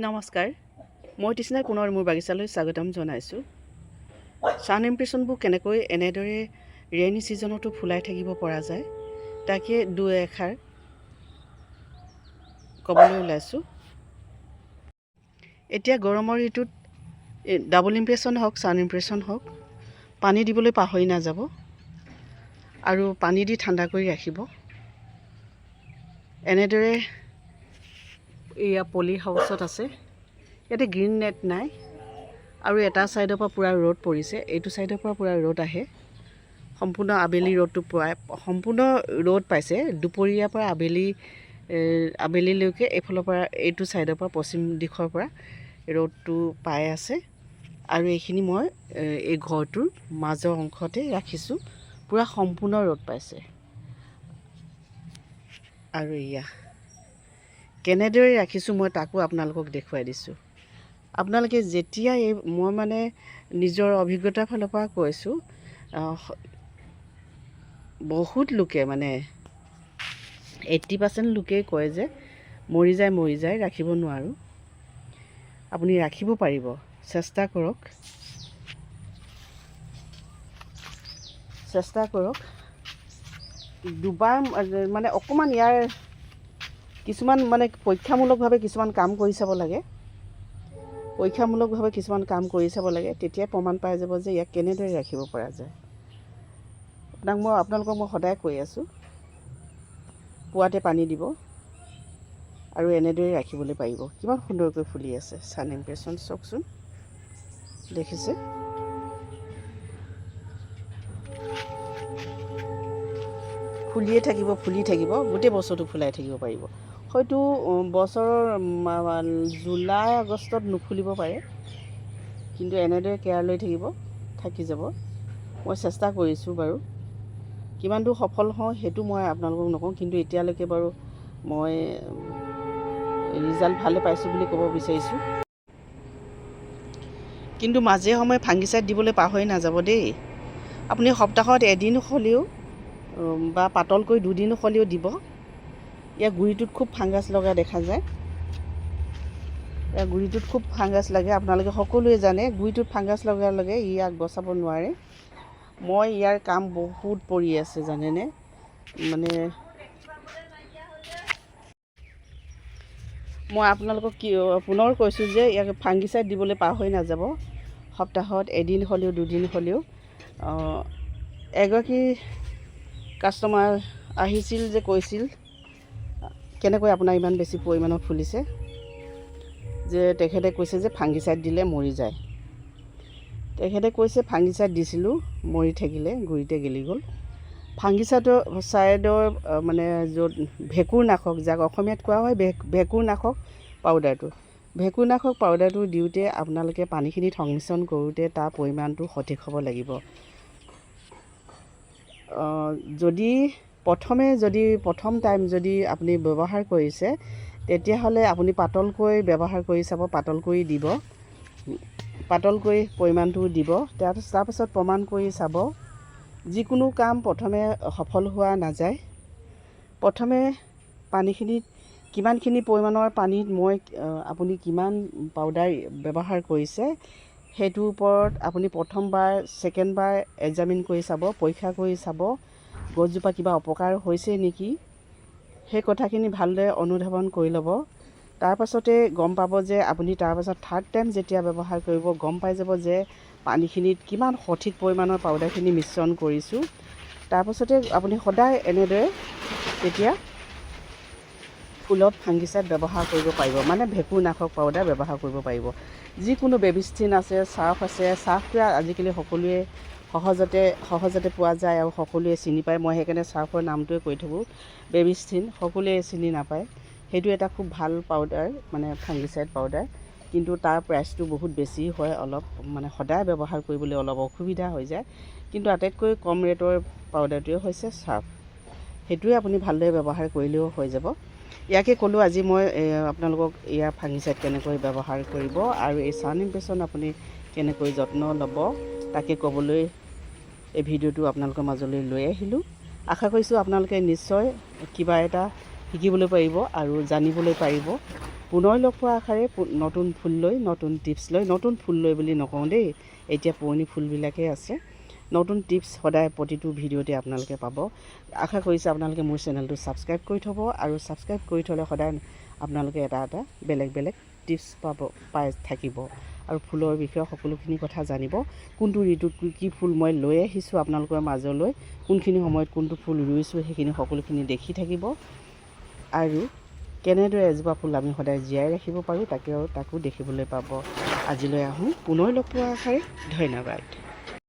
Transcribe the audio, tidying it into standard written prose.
নমস্কাৰ, মই তৃষ্ণাই পুনৰ মোৰ বাগিচালৈ স্বাগতম জনাইছোঁ। ছান ইমপ্ৰেশ্যনবোৰ কেনেকৈ এনেদৰে ৰেইনী ছিজনতো ফুলাই থাকিব পৰা যায় তাকে দুই এষাৰ ক'বলৈ ওলাইছোঁ। এতিয়া গৰমৰ ঋতুত ডাবল ইমপ্ৰেশ্যন হওক, ছান ইমপ্ৰেশ্যন হওক, পানী দিবলৈ পাহৰি নাযাব আৰু পানী দি ঠাণ্ডা কৰি ৰাখিব। এনেদৰে এয়া পলি হাউচত আছে, ইয়াতে গ্ৰীণ নেট নাই আৰু এটা ছাইডৰ পৰা পূৰা ৰ'দ পৰিছে, এইটো ছাইডৰ পৰা পূৰা ৰ'দ আহে। সম্পূৰ্ণ আবেলি ৰ'দটো সম্পূৰ্ণ ৰ'দ পাইছে। দুপৰীয়াৰ পৰা আবেলিলৈকে এইফালৰ পৰা এইটো ছাইডৰ পৰা পশ্চিম দিশৰ পৰা ৰ'দটো পাই আছে আৰু এইখিনি মই এই ঘৰটোৰ মাজৰ অংশতে ৰাখিছোঁ। পূৰা সম্পূৰ্ণ ৰ'দ পাইছে আৰু এয়া কেনেদৰে ৰাখিছোঁ মই তাকো আপোনালোকক দেখুৱাই দিছোঁ। আপোনালোকে যেতিয়া মই মানে নিজৰ অভিজ্ঞতাৰ ফালৰ পৰা কৈছোঁ, বহুত লোকে মানে 80% লোকেই কয় যে মৰি যায় ৰাখিব নোৱাৰোঁ। আপুনি ৰাখিব পাৰিব, চেষ্টা কৰক। দুবাৰ মানে অকণমান ইয়াৰ কিছুমান মানে পৰীক্ষামূলকভাৱে কিছুমান কাম কৰি চাব লাগে। তেতিয়াই প্ৰমাণ পাই যাব যে ইয়াক কেনেদৰে ৰাখিব পৰা যায়। আপোনালোকক মই সদায় কৈ আছোঁ, পুৱাতে পানী দিব আৰু এনেদৰে ৰাখিবলৈ পাৰিব। কিমান সুন্দৰকৈ ফুলি আছে ছান ইমপ্ৰেশ্যন, চাওকচোন, দেখিছে? ফুলি থাকিব, গোটেই বছৰটো ফুলাই থাকিব পাৰিব। হয়তো বছৰৰ জুলাই আগষ্টত নুফুলিব পাৰে, কিন্তু এনেদৰে কেয়াৰ লৈ থাকি যাব। মই চেষ্টা কৰিছোঁ বাৰু, কিমান দূৰ সফল হওঁ সেইটো মই আপোনালোকক নকওঁ, কিন্তু এতিয়ালৈকে বাৰু মই ৰিজাল্ট ভালে পাইছোঁ বুলি ক'ব বিচাৰিছোঁ। কিন্তু মাজে সময়ে ফাংগিচাইড দিবলৈ পাহৰি নাযাব দেই। আপুনি সপ্তাহত এদিন হ'লেও বা পাতলকৈ 2 দিন হ'লেও দিব। ইয়াৰ গুৰিটোত খুব ফাংগাছ লগা দেখা যায়। আপোনালোকে সকলোৱে জানে গুৰিটোত ফাংগাছ লগাৰ লগে ইয়াক বচাব নোৱাৰে। মই ইয়াৰ কাম বহুত পৰি আছে জানেনে, মানে মই আপোনালোকক পুনৰ কৈছোঁ যে ইয়াক ফাংগিচাইড দিবলৈ পাহৰি নাযাব। সপ্তাহত এদিন হ'লেও 2 দিন হ'লেও। এগৰাকী কাষ্টমাৰ আহিছিল যে কৈছিল কেনেকৈ আপোনাৰ ইমান বেছি পৰিমাণত ফুলিছে, যে তেখেতে কৈছে যে ফাংগিচাইড দিলে মৰি যায়। তেখেতে কৈছে ফাংগিচাইড দিছিলোঁ, মৰি থাকিলে, গুৰিতে গেলি গ'ল। ফাংগিচাইডৰ মানে য'ত ভেঁকুৰনাশক, যাক অসমীয়াত কোৱা হয় ভেঁকুৰনাশক পাউডাৰটো দিওঁতে আপোনালোকে পানীখিনিত সংমিশ্ৰণ কৰোঁতে তাৰ পৰিমাণটো সঠিক হ'ব লাগিব। প্ৰথম টাইম যদি আপুনি ব্যৱহাৰ কৰিছে, তেতিয়াহ'লে আপুনি পাতলকৈ ব্যৱহাৰ কৰি চাব, পাতলকৈ দিব, পাতলকৈ পৰিমাণটো দিব। তাৰপাছত প্ৰমাণ কৰি চাব। যিকোনো কাম প্ৰথমে সফল হোৱা নাযায়। প্ৰথমে পানীখিনিত কিমানখিনি পৰিমাণৰ পানীত আপুনি কিমান পাউডাৰ ব্যৱহাৰ কৰিছে সেইটোৰ ওপৰত আপুনি প্ৰথমবাৰ, ছেকেণ্ডবাৰ এক্সামিন কৰি চাব, পৰীক্ষা কৰি চাব, গছজোপা কিবা অপকাৰ হৈছে নেকি, সেই কথাখিনি ভালদৰে অনুধাৱন কৰি ল'ব। তাৰপাছতে গম পাব যে আপুনি তাৰপাছত থাৰ্ড টাইম যেতিয়া ব্যৱহাৰ কৰিব, গম পাই যাব যে পানীখিনিত কিমান সঠিক পৰিমাণৰ পাউডাৰখিনি মিশ্ৰণ কৰিছোঁ। তাৰপাছতে আপুনি সদায় এনেদৰে তেতিয়া ফুলত ফাংগিচাইড ব্যৱহাৰ কৰিব পাৰিব, মানে ভেঁকুৰনাশক পাউডাৰ ব্যৱহাৰ কৰিব পাৰিব। যিকোনো বেবিষ্টিন আছে, চাৰ্ফ আছে। চাৰ্ফটোৱে আজিকালি সকলোৱে সহজতে পোৱা যায় আৰু সকলোৱে চিনি পায়। মই সেইকাৰণে চাৰ্ফৰ নামটোৱে কৈ থাকোঁ, বেবিষ্টিন। সকলোৱে চিনি নাপায়। সেইটো এটা খুব ভাল পাউডাৰ, মানে ফাংগিচাইড পাউডাৰ, কিন্তু তাৰ প্ৰাইচটো বহুত বেছি হয়। অলপ মানে সদায় ব্যৱহাৰ কৰিবলৈ অলপ অসুবিধা হৈ যায়। কিন্তু আটাইতকৈ কম ৰেটৰ পাউডাৰটোৱে হৈছে চাৰ্ফ। সেইটোৱে আপুনি ভালদৰে ব্যৱহাৰ কৰিলেও হৈ যাব। ইয়াকে ক'লোঁ আজি মই আপোনালোকক ইয়াৰ ফাংগিচাইড কেনেকৈ ব্যৱহাৰ কৰিব আৰু এই ছান ইমপ্ৰেশ্যন আপুনি কেনেকৈ যত্ন ল'ব তাকে ক'বলৈ এই ভিডিঅ'টো আপোনালোকৰ মাজলৈ লৈ আহিলোঁ। আশা কৰিছোঁ আপোনালোকে নিশ্চয় কিবা এটা শিকিবলৈ পাৰিব আৰু জানিবলৈ পাৰিব। পুনৰ লগ পোৱা আশাৰে নতুন ফুল লৈ, নতুন টিপছ লৈ, নতুন ফুল লৈ বুলি নকওঁ দেই, এতিয়া পুৰণি ফুলবিলাকেই আছে। নতুন টিপছ সদায় প্ৰতিটো ভিডিঅ'তে আপোনালোকে পাব। আশা কৰিছোঁ আপোনালোকে মোৰ চেনেলটো ছাবস্ক্ৰাইব কৰি থ'ব, আৰু ছাবস্ক্ৰাইব কৰি থ'লে সদায় আপোনালোকে এটা বেলেগ বেলেগ টিপছ পাই থাকিব, আৰু ফুলৰ বিষয়ে সকলোখিনি কথা জানিব। কোনটো ঋতুত কি ফুল মই লৈ আহিছোঁ আপোনালোকৰ মাজলৈ, কোনখিনি সময়ত কোনটো ফুল ৰুইছোঁ, সেইখিনি সকলোখিনি দেখি থাকিব। আৰু কেনেদৰে এজোপা ফুল আমি সদায় জীয়াই ৰাখিব পাৰোঁ তাকো দেখিবলৈ পাব। আজিলৈ আহোঁ, পুনৰ লগ পোৱা আশাৰে ধন্যবাদ।